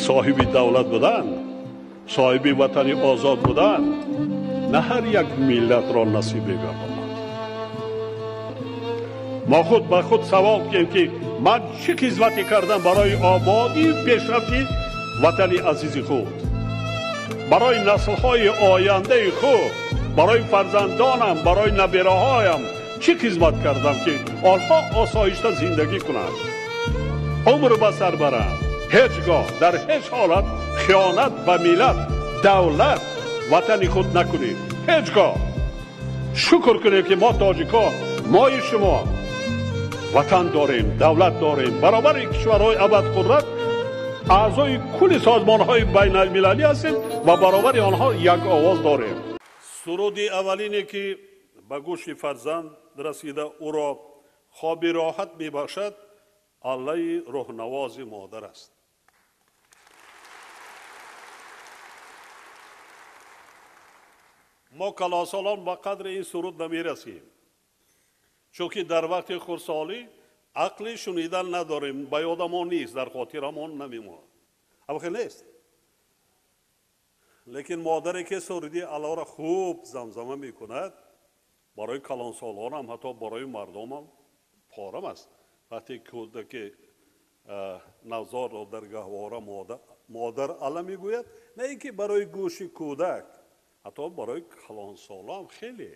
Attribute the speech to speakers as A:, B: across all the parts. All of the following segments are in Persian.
A: صاحب دولت بودن، صاحب وطنی آزاد بودن نه هر یک ملت را نصیب می‌گردد. ما خود با خود سوال کنیم که من چه خدمتی کردم برای آبادی پیشرفتی وطن عزیز خود، برای نسل‌های آینده خود، برای فرزندانم، برای نبیره‌هایم چه خدمت کردم که آنها آسایشته زندگی کنند، عمر به سر برند، هیچگاه در هیچ حالت خیانت به ملت، دولت، وطن خود نکنید. هیچگاه شکر کنید که ما تاجیک‌ها، ما شما وطن داریم، دولت داریم، برابر کشورهای ابدقدرت اعضای کل سازمان‌های بین المللی هستیم و برابر آنها یک آواز داریم. سرود اولینی که به گوش فرزند رسیده او را خواب راحت میبخشد الله روحنواز مادر است. ما کلاسالان با قدر این سرود نمیرسیم، چون که در وقت خردسالی عقل شنیدن نداریم، به یادمان نیست، در خاطرمان نمیماند. اما خیلی نیست. لیکن مادری که سرودی الله را خوب زمزمه میکند برای کلانسالان هم حتی برای مردم هم پارم است. وقتی کودک نوزاد را در گهواره مادر الله میگوید، نه اینکه برای گوش کودک، حتی برای کلانسالان هم خیلی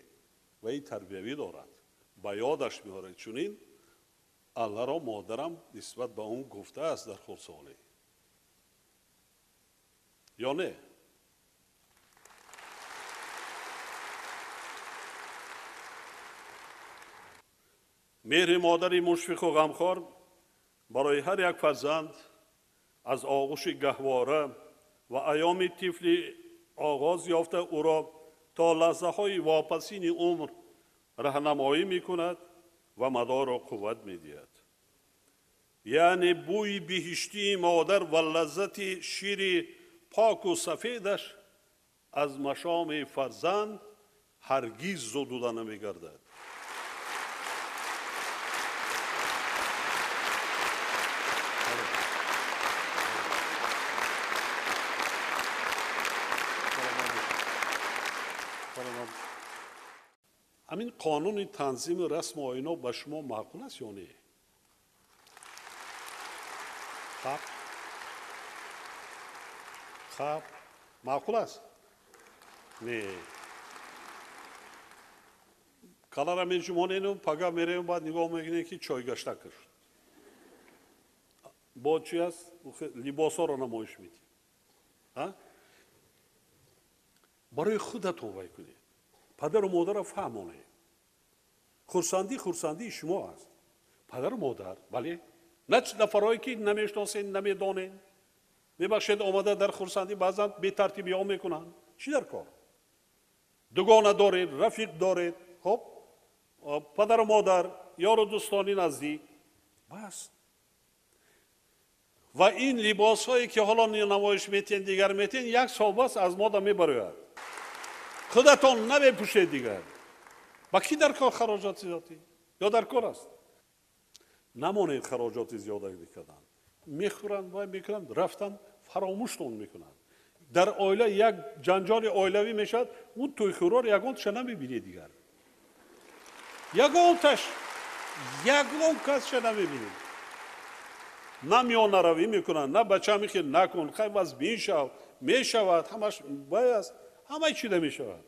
A: و این تربیوی دارد، به یادش میاره. چونین الله را مادرم نسبت به اون گفته است در خردسالی، یا نه؟ مهر مادری مشفق و غمخوار برای هر یک فرزند از آغوش گهواره و ایام طفلی آغاز یافته او را تا لحظه های واپسین عمر راهنمایی میکند و مدار و قوت میدهد. یعنی بوی بهشتی مادر و لذت شیر پاک و سفیدش از مشام فرزند هرگز زدوده نمیگردد. همین قانون تنظیم رسم و آیین به شما معقول است یا نه؟ خب معقول است؟ نه. کلارم این شما نینم پگاه میریم بعد نگاه میگنیم که چای گشته کرد. با چی است؟ لباس ها را نمایش میدیم. برای خودتون وای کنید. پدر و مادر را فهمانید. خورسندی شما است. پدر و مادر، بله؟ نه نفرهایی که نمیشناسین، نمیدانین. میبخشید آمده در خورسندی بعضا بی ترتیبی ها میکنن. چی در کار؟ دوگانه دارید، رفیق دارید، خب؟ پدر و مادر، یار و دوستانی نزدیک. بس. و این لباس هایی که حالا نمایش میتین دیگر میتین یک سال بس از ماده میبرید. خودتون نمیپوشید دیگر. با کی در کار خراجات زیادی؟ یا در کار است؟ نمانید خراجات زیادی کردن. میخورند و میکنند، رفتن فراموشتون میکنند. در عائله یک جنجال عائلوی میشد، اون توی خورار یگانش نمیبینید دیگر. یگان کسش نمیبینید. نه میان روی میکنند، نه بچه میخیر نکن، خیلی از بین شود، میشود، همش باید، همه چیده میشود.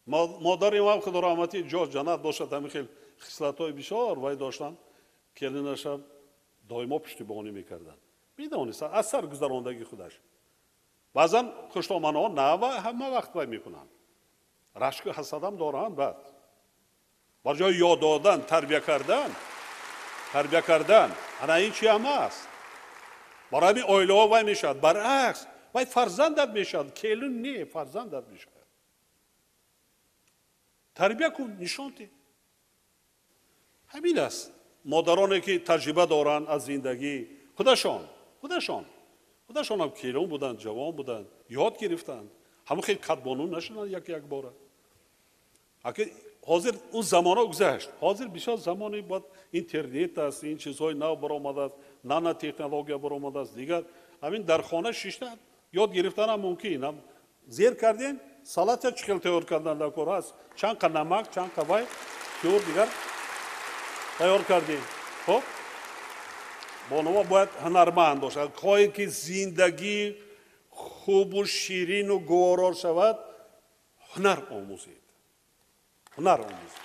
A: مادر امام خدا رحمتی جا جنت باشد، همین خیلی خصلت های بسیار وای داشتن. کلینش هم دائما پشتیبانی میکردن. میدانست از سر گذراندگی خودش. بعضا خوشتامنه ها نه و همه وقت وای میکنن. رشک و حسد هم دارن. بعد بر جای یاد دادن، تربیه کردن انا این چی هم هست. برای همین عائله ها وای میشد. برعکس وای فرزندت میشد. کلون نه فرزندت میشد. تربیه کن، نشان ده. همین است. مادرانی که تجربه دارن از زندگی، خودشان هم کیرون بودن، جوان بودن، یاد گرفتن. همون خیلی کدبانون نشدن یک باره. اگه حاضر اون زمانا گذشت. حاضر بیشتر زمانی بعد اینترنت است، این چیزهای نو برآمده است، نانو تکنولوژی برآمده است. دیگر همین در خانه شیشته یاد گرفتن هم ممکن. هم زیر کردین سالات چکل تیار کردن در کار است. چند که نمک، چند که وای تیار دیگر تیار کردین. خب بانوا باید هنرمند باشد. خواهی که زندگی خوب و شیرین و گوارا شود، هنر آموزید. هنر آموزید.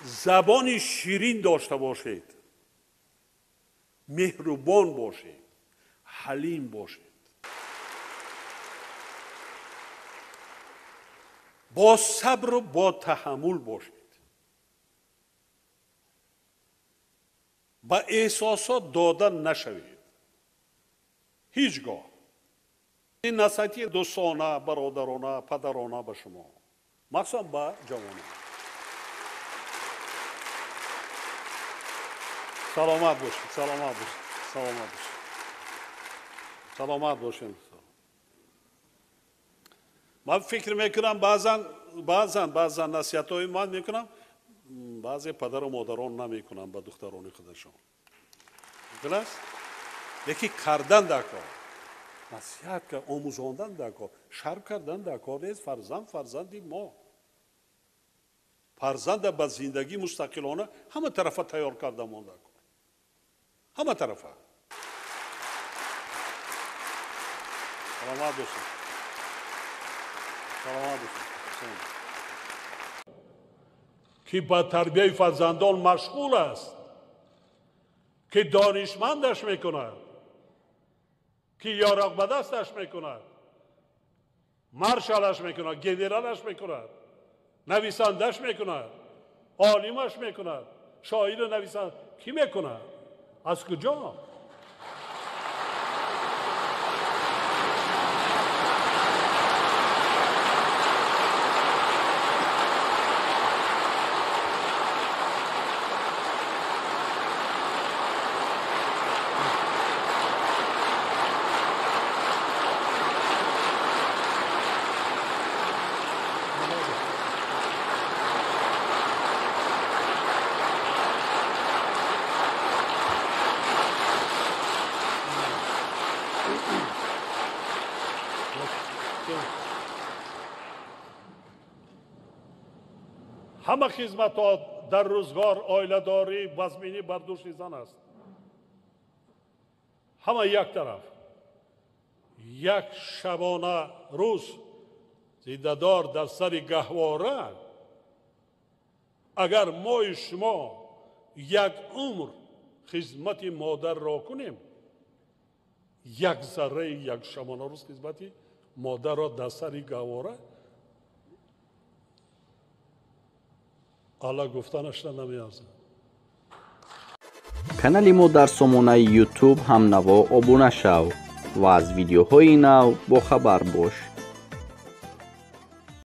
A: زبان شیرین داشته باشید. مهربان باشید. حلیم باشید. با صبر و با تحمل باشید. با احساسات دادن نشوید. هیچگاه. این نصیحتی دوستانه، برادرانه، پدرانه به شما، مخصوصا به جوانان. سلامت باشید. سلامت باشید. سلامت باشید. سلامت باشید. من فکر میکنم بعضا نصیحت‌های من میکنم، بعضی پدر و مادران نمیکنم به دختران خودشون. درست؟ یکی کردن در کار، نصیحت که آموزاندن در کار، شرم کردن در کار نیست. فرزندی ما، فرزند به زندگی مستقلانه همه طرفه تیار کرده ما در کار، همه طرفه. سلامت باشید. سلامت باشید. که با تربیت فرزندان مشغول است، که دانشمندش میکند، که یارق به دستش میکند، مارشالش میکند، گنرالش میکند، نویسندش میکند، عالمش میکند، شاعر نویسند. کی میکند؟ از کجا؟ همه خدمت ها در روزگار آیله‌داری وزمینی بر دوش زن است. همه یک طرف. یک شبانه روز زیده‌دار در سر گهواره، اگر ما شما یک عمر خدمت مادر را کنیم، یک ذره یک شبانه روز خدمت مادر را در سر گهواره، حالا گفتنش نمی‌ارزد.
B: کانال ما در سامانه یوتیوب همنوا ابونه شو و از ویدیوهای نو با خبر باش.